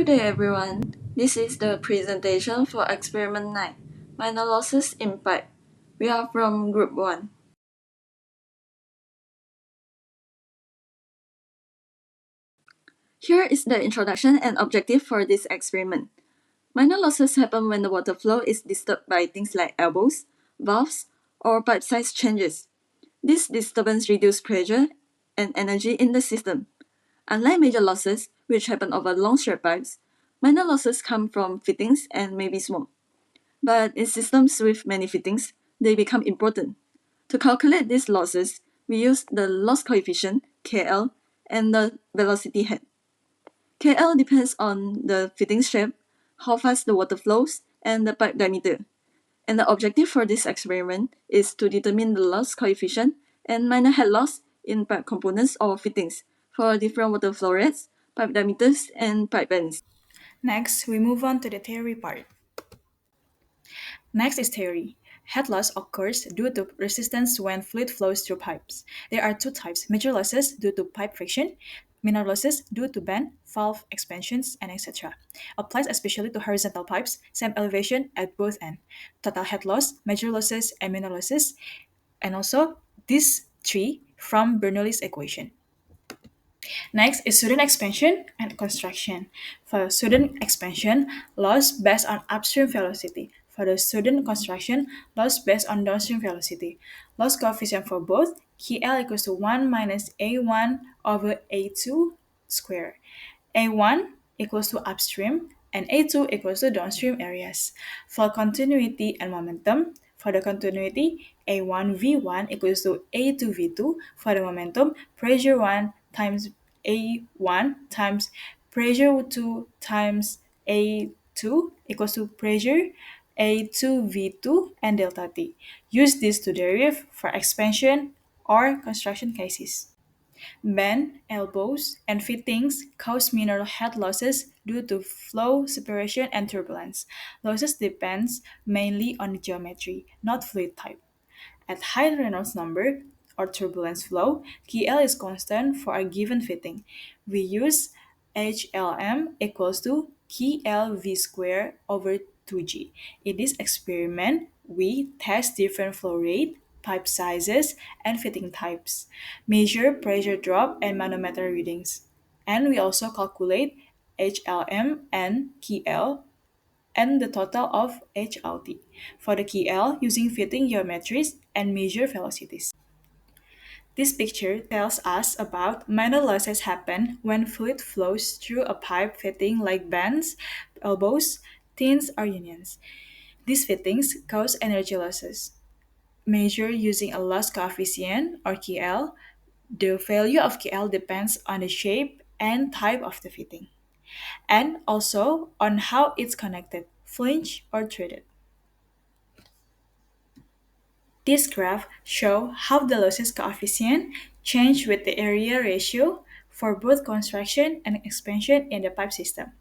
Good day everyone. This is the presentation for experiment 9, minor losses in pipe. We are from group 1. Here is the introduction and objective for this experiment. Minor losses happen when the water flow is disturbed by things like elbows, valves, or pipe size changes. This disturbance reduces pressure and energy in the system. Unlike major losses, which happen over long straight pipes, minor losses come from fittings and may be small. But in systems with many fittings, they become important. To calculate these losses, we use the loss coefficient, KL, and the velocity head. KL depends on the fitting shape, how fast the water flows, and the pipe diameter. And the objective for this experiment is to determine the loss coefficient and minor head loss in pipe components or fittings for different water flow rates, pipe diameters, and pipe bends. Next, we move on to the theory part. Next is theory. Head loss occurs due to resistance when fluid flows through pipes. There are two types: major losses due to pipe friction, minor losses due to bend, valve expansions, and etc. Applies especially to horizontal pipes, same elevation at both ends. Total head loss, major losses, and minor losses, and also these three from Bernoulli's equation. Next is student expansion and construction. For student expansion, loss based on upstream velocity. For the student construction, loss based on downstream velocity. Loss coefficient for both, KL equals to 1 minus A1 over A2 square. A1 equals to upstream and A2 equals to downstream areas. For continuity and momentum, for the continuity, A1 V1 equals to A2 V2. For the momentum, pressure 1 times A1 times pressure 2 times A2 equals to pressure A2 V2 and delta T. Use this to derive for expansion or construction cases. Bend, elbows, and fittings cause mineral head losses due to flow separation and turbulence. Losses depends mainly on geometry, not fluid type. At high Reynolds number or turbulence flow, KL is constant for a given fitting. We use HLM equals to KLV square over 2G. In this experiment, we test different flow rate, pipe sizes, and fitting types, measure pressure drop and manometer readings, and we also calculate HLM and KL and the total of HLT for the KL using fitting geometries and measure velocities. This picture tells us about minor losses happen when fluid flows through a pipe fitting like bands, elbows, tins, or unions. These fittings cause energy losses. Measured using a loss coefficient or KL, the value of KL depends on the shape and type of the fitting, and also on how it's connected, flinch or threaded. This graph shows how the losses coefficient change with the area ratio for both construction and expansion in the pipe system.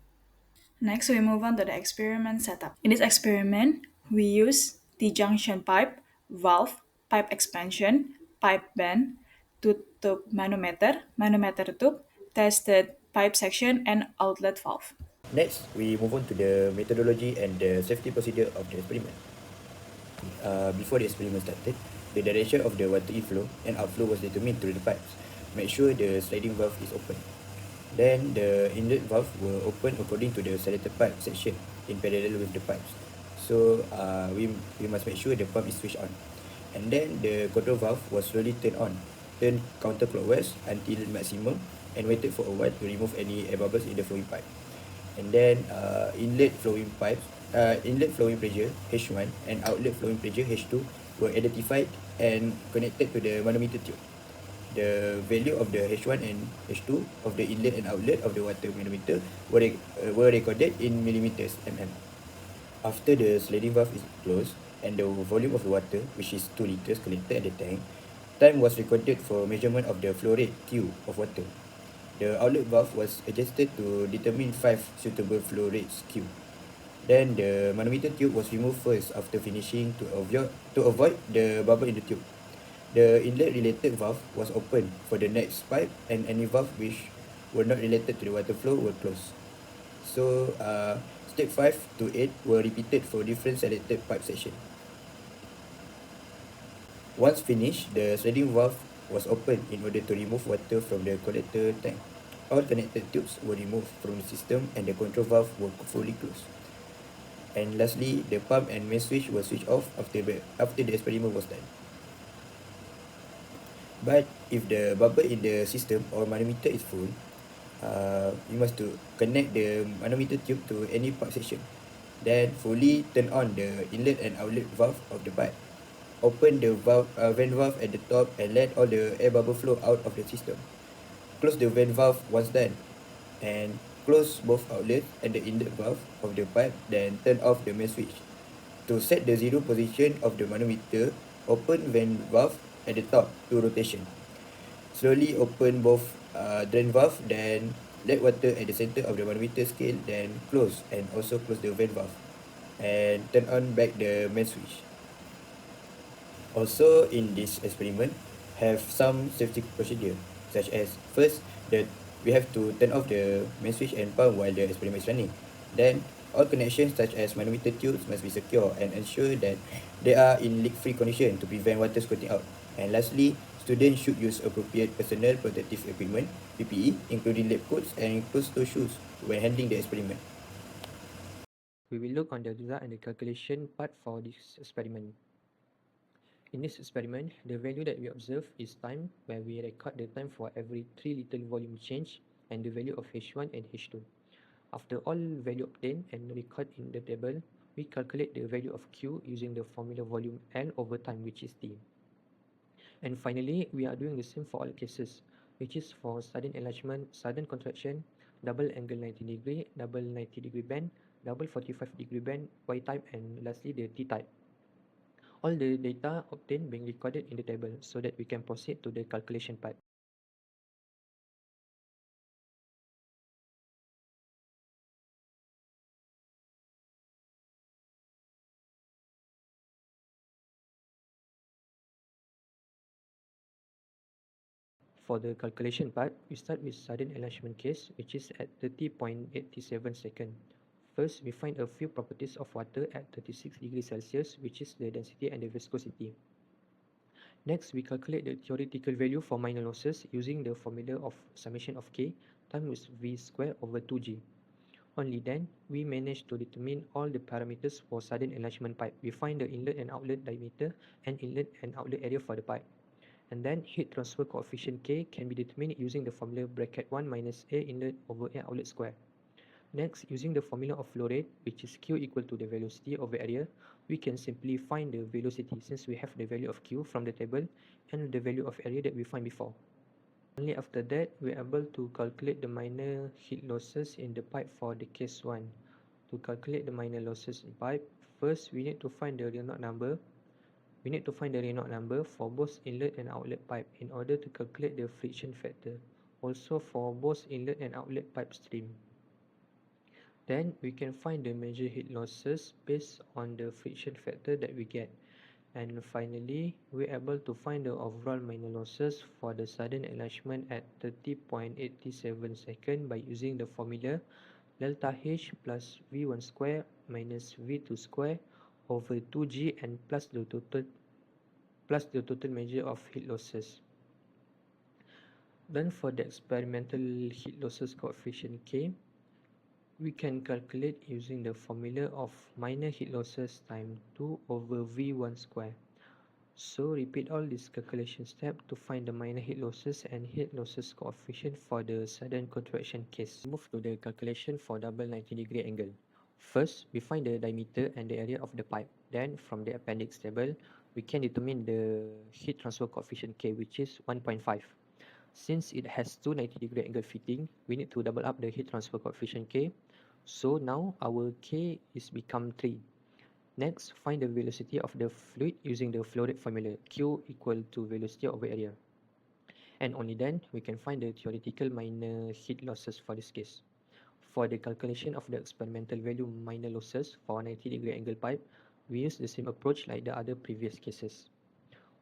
Next, we move on to the experiment setup. In this experiment, we use the junction pipe, valve, pipe expansion, pipe bend, tube manometer, manometer tube, tested pipe section, and outlet valve. Next, we move on to the methodology and the safety procedure of the experiment. Before the experiment started, the direction of the water inflow and outflow was determined through the pipes. Make sure the sliding valve is open. Then the inlet valve were open according to the selected pipe section in parallel with the pipes. So we must make sure the pump is switched on. And then the control valve was slowly turned counterclockwise until maximum, and waited for a while to remove any air bubbles in the flowing pipe. And then inlet flowing pressure H1 and outlet flowing pressure H2 were identified and connected to the manometer tube. The value of the H1 and H2 of the inlet and outlet of the water manometer were recorded in millimeters mm. After the sliding valve is closed and the volume of the water, which is 2 liters collected at the tank, time was recorded for measurement of the flow rate Q of water. The outlet valve was adjusted to determine 5 suitable flow rates Q. Then the manometer tube was removed first after finishing to avoid the bubble in the tube. The inlet related valve was open for the next pipe, and any valve which were not related to the water flow were closed. So step 5 to 8 were repeated for different selected pipe section. Once finished, the sliding valve was opened in order to remove water from the collector tank. All connected tubes were removed from the system and the control valve were fully closed. And lastly, the pump and main switch were switched off after the experiment was done. But if the bubble in the system or manometer is full, you must to connect the manometer tube to any pipe section. Then fully turn on the inlet and outlet valve of the pipe. Open the vent valve at the top and let all the air bubble flow out of the system. Close the vent valve once done and close both outlets and the inlet valve of the pipe, then turn off the main switch. To set the zero position of the manometer, open vent valve at the top to rotation. Slowly open both drain valve, then let water at the center of the manometer scale, then close and also close the vent valve and turn on back the main switch. Also in this experiment have some safety procedure, such as first we have to turn off the main switch and pump while the experiment is running. Then all connections such as manometer tubes must be secure and ensure that they are in leak-free condition to prevent water squirting out. And lastly, students should use appropriate personal protective equipment (PPE), including lab coats and closed-toe shoes when handling the experiment. We will look on the result and the calculation part for this experiment. In this experiment, the value that we observe is time, where we record the time for every 3 liter volume change and the value of H1 and H2. After all value obtained and recorded in the table, we calculate the value of Q using the formula volume L over time, which is T. And finally, we are doing the same for all cases, which is for sudden enlargement, sudden contraction, double angle 90 degree, double 90 degree bend, double 45 degree bend, Y type, and lastly the T type. All the data obtained being recorded in the table so that we can proceed to the calculation part. For the calculation part, we start with sudden enlargement case, which is at 30.87 seconds. First, we find a few properties of water at 36 degrees Celsius, which is the density and the viscosity. Next, we calculate the theoretical value for minor losses using the formula of summation of K times V square over 2G. Only then, we manage to determine all the parameters for sudden enlargement pipe. We find the inlet and outlet diameter and inlet and outlet area for the pipe. And then heat transfer coefficient K can be determined using the formula bracket 1 minus A inlet over A outlet square. Next, using the formula of flow rate, which is Q equal to the velocity over area, we can simply find the velocity since we have the value of Q from the table and the value of area that we find before. Only after that, we are able to calculate the minor heat losses in the pipe for the case 1. To calculate the minor losses in pipe, first we need to find the Reynolds number. We need to find the Reynolds number for both inlet and outlet pipe in order to calculate the friction factor. Also for both inlet and outlet pipe stream. Then we can find the major heat losses based on the friction factor that we get. And finally, we are able to find the overall minor losses for the sudden enlargement at 30.87 seconds by using the formula delta H plus V1 square minus V2 square over 2G and plus the total measure of heat losses. Then for the experimental heat losses coefficient K, we can calculate using the formula of minor heat losses times 2 over V1 square. So repeat all these calculation steps to find the minor heat losses and heat losses coefficient for the sudden contraction case. Move to the calculation for double 90 degree angle. First, we find the diameter and the area of the pipe. Then from the appendix table, we can determine the heat transfer coefficient K, which is 1.5. Since it has two 90 degree angle fitting, we need to double up the heat transfer coefficient K. So now our K is become 3. Next, find the velocity of the fluid using the flow rate formula, Q equal to velocity over area. And only then, we can find the theoretical minor heat losses for this case. For the calculation of the experimental value minor losses for 90 degree angle pipe, we use the same approach like the other previous cases,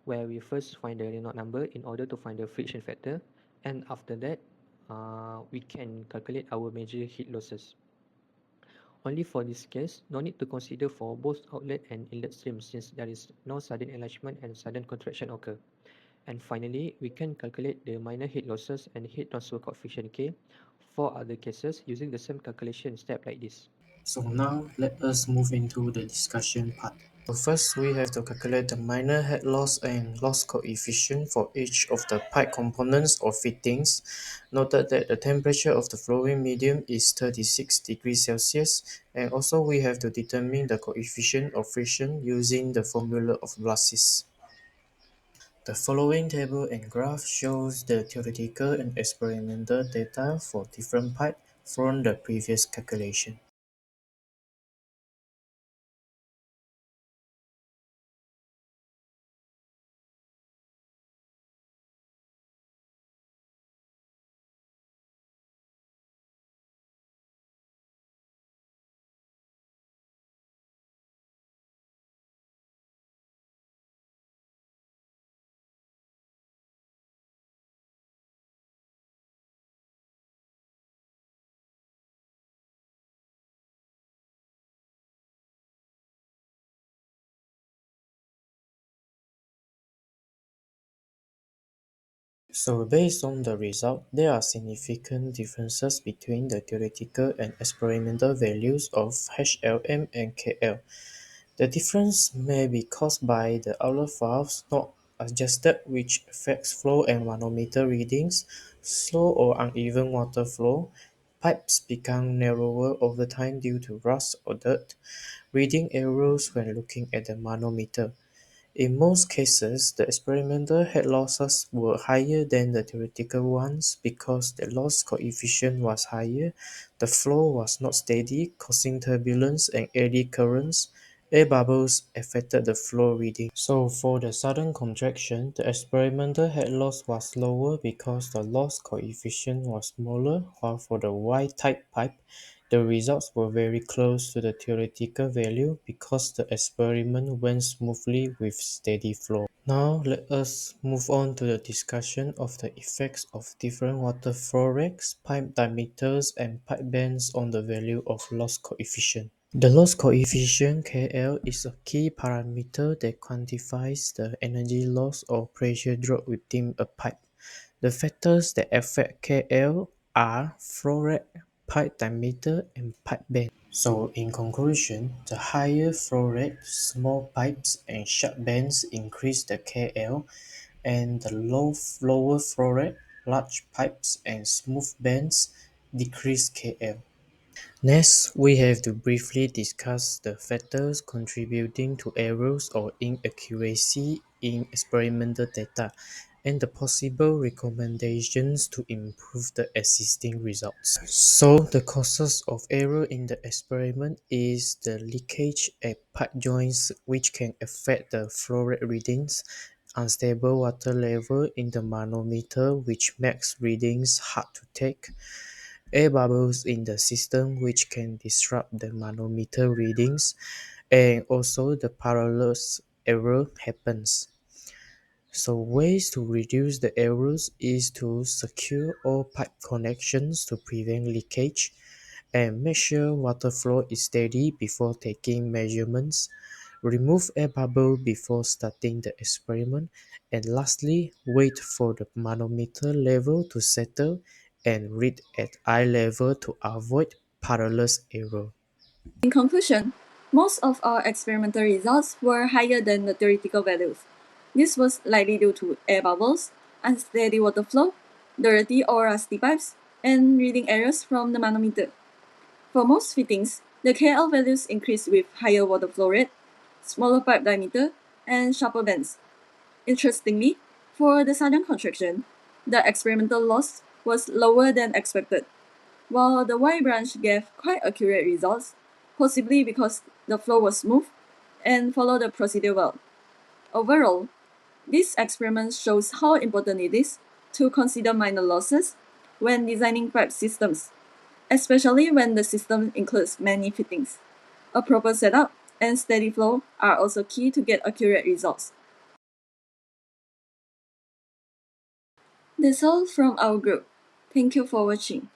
where we first find the Reynolds number in order to find the friction factor, and after that, we can calculate our major heat losses. Only for this case, no need to consider for both outlet and inlet streams since there is no sudden enlargement and sudden contraction occur. And finally, we can calculate the minor heat losses and heat transfer coefficient K for other cases using the same calculation step like this. So now let us move into the discussion part. So first we have to calculate the minor head loss and loss coefficient for each of the pipe components or fittings. Noted that the temperature of the flowing medium is 36 degrees Celsius, and also we have to determine the coefficient of friction using the formula of Blassis. The following table and graph shows the theoretical and experimental data for different pipes from the previous calculation. So based on the result, there are significant differences between the theoretical and experimental values of HLM and KL. The difference may be caused by the outlet valves not adjusted, which affects flow and manometer readings, slow or uneven water flow, pipes become narrower over time due to rust or dirt, reading errors when looking at the manometer. In most cases, the experimental head losses were higher than the theoretical ones because the loss coefficient was higher, the flow was not steady, causing turbulence and eddy currents. Air bubbles affected the flow reading. So for the sudden contraction, the experimental head loss was lower because the loss coefficient was smaller, while for the Y-type pipe, the results were very close to the theoretical value because the experiment went smoothly with steady flow. Now let us move on to the discussion of the effects of different water flow rates, pipe diameters, and pipe bends on the value of loss coefficient. The loss coefficient Kl is a key parameter that quantifies the energy loss or pressure drop within a pipe. The factors that affect Kl are flow rate, pipe diameter, and pipe bend. So in conclusion, the higher flow rate, small pipes and sharp bends increase the Kl, and the lower flow rate, large pipes and smooth bends decrease Kl. Next, we have to briefly discuss the factors contributing to errors or inaccuracy in experimental data and the possible recommendations to improve the existing results. So, the causes of error in the experiment is the leakage at pipe joints, which can affect the flow rate readings, unstable water level in the manometer, which makes readings hard to take, air bubbles in the system which can disrupt the manometer readings, and also the parallels error happens. So ways to reduce the errors is to secure all pipe connections to prevent leakage and make sure water flow is steady before taking measurements. Remove air bubble before starting the experiment, and lastly, wait for the manometer level to settle and read at eye level to avoid parallels error. In conclusion, most of our experimental results were higher than the theoretical values. This was likely due to air bubbles, unsteady water flow, dirty or rusty pipes, and reading errors from the manometer. For most fittings, the KL values increased with higher water flow rate, smaller pipe diameter, and sharper bends. Interestingly, for the sudden contraction, the experimental loss was lower than expected, while the Y branch gave quite accurate results, possibly because the flow was smooth and followed the procedure well. Overall, this experiment shows how important it is to consider minor losses when designing pipe systems, especially when the system includes many fittings. A proper setup and steady flow are also key to get accurate results. That's all from our group. Thank you for watching.